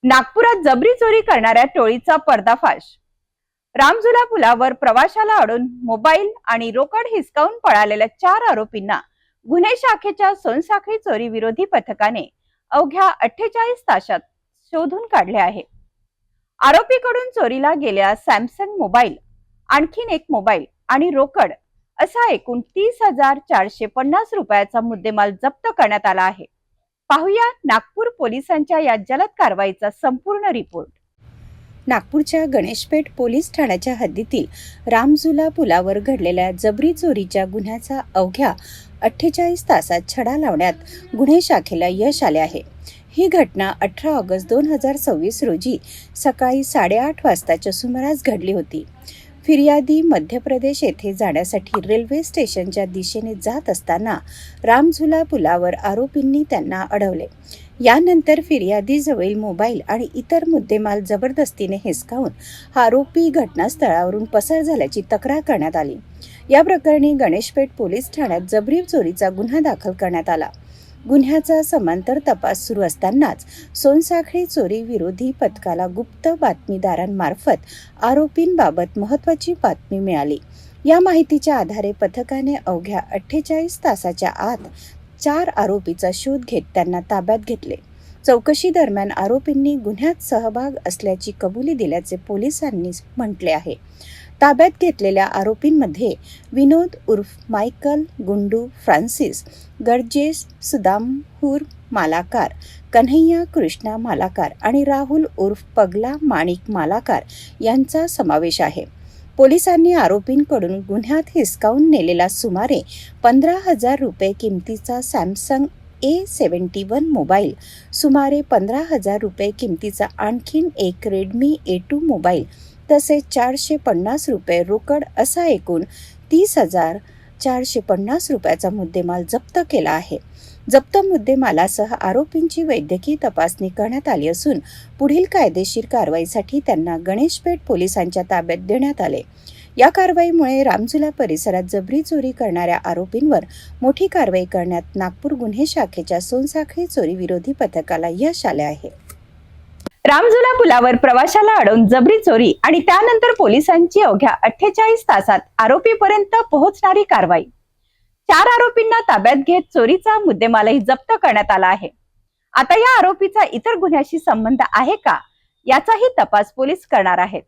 नागपुरात जबरी चोरी करणाऱ्या टोळीचा पर्दाफाश। रामझुला पुलावर प्रवाशाला अडवून मोबाईल आणि रोकड हिसकावून पळालेल्या 4 आरोपींना गुन्हे शाखेच्या सोनसाखळी चोरी विरोधी पथकाने अवघ्या 48 तासात शोधून काढले आहे। आरोपीकडून चोरीला गेलेला सॅमसंग मोबाईल, आणखीन एक मोबाईल आणि रोकड असा एकूण 30,450 रुपयाचा मुद्देमाल जप्त करण्यात आला आहे। पाहूया नागपूर पोलिसांच्या या जलद कारवाईचा संपूर्ण रिपोर्ट। नागपूरच्या गणेशपेठ पोलीस ठाण्याच्या हद्दीतील रामझुला पुलावर घडलेल्या जबरी चोरीच्या गुन्ह्याचा अवघ्या 48 तासात छडा लावण्यात गुन्हे शाखेला यश आले आहे। ही घटना 18 ऑगस्ट 2026 रोजी सकाळी 8:30 वाजताच्या सुमारास घडली होती। फिर्यादी मध्य प्रदेश येथे जाण्यासाठी रेल्वे स्टेशनच्या दिशेने जात असताना रामझुला पुलावर आरोपींनी त्यांना अडवले। यानंतर फिर्यादीजवळील मोबाईल आणि इतर मुद्देमाल जबरदस्तीने हिसकावून आरोपी घटनास्थळावरून पसार झाल्याची तक्रार करण्यात आली। या प्रकरणी गणेशपेठ पोलीस ठाण्यात जबरी चोरीचा गुन्हा दाखल करण्यात आला। गुन्ह्याचा समांतर तपास सुरू असतानाच सोनसाखळी चोरी विरोधी पथकाला गुप्त बातमीदारांमार्फत आरोपींबाबत महत्त्वाची बातमी मिळाली। या माहितीच्या आधारे पथकाने अवघ्या 48 तासाच्या आत 4 आरोपीचा शोध घेत त्यांना ताब्यात घेतले। चौकशी दरम्यान आरोपींनी गुन्ह्यात सहभाग असल्याची कबुली दिल्याचे पोलिसांनी म्हटले आहे। ताब्यात घेतलेल्या आरोपींमध्ये विनोद उर्फ मायकल गुंडू फ्रान्सिस, गरजेश सुदामहूर मालाकार, कन्हैया कृष्णा मालाकार आणि राहुल उर्फ पगला माणिक मालाकार यांचा समावेश आहे। पोलिसांनी आरोपींकडून गुन्ह्यात हिसकावून नेलेला सुमारे 15,000 रुपये किमतीचा सॅमसंग A71 मोबाईल, सुमारे 15,000 रुपये किमतीचा आणखीन एक रेडमी A2 मोबाईल तसेच 450 रुपये रोकड असा एकूण 30,450 रुपयाचा मुद्देमाल जप्त केला आहे। जप्त मुद्देमालासह आरोपींची वैद्यकीय तपासणी करण्यात आली असून पुढील कायदेशीर कारवाईसाठी त्यांना गणेशपेठ पोलिसांच्या ताब्यात देण्यात आले। या कारवाईमुळे रामझुला परिसरात जबरी चोरी करणाऱ्या आरोपींवर मोठी कारवाई करण्यात नागपूर गुन्हे शाखेच्या सोनसाखळी चोरी विरोधी पथकाला यश आले आहे। रामझुला पुलावर प्रवाशाला अडवून जबरी चोरी आणि त्यानंतर पोलिसांची अवघ्या 48 तासात आरोपीपर्यंत पोहोचणारी कारवाई। 4 आरोपींना ताब्यात घेत चोरीचा मुद्देमालही जप्त करण्यात आला आहे। आता या आरोपीचा इतर गुन्ह्याशी संबंध आहे का याचाही तपास पोलीस करणार आहेत।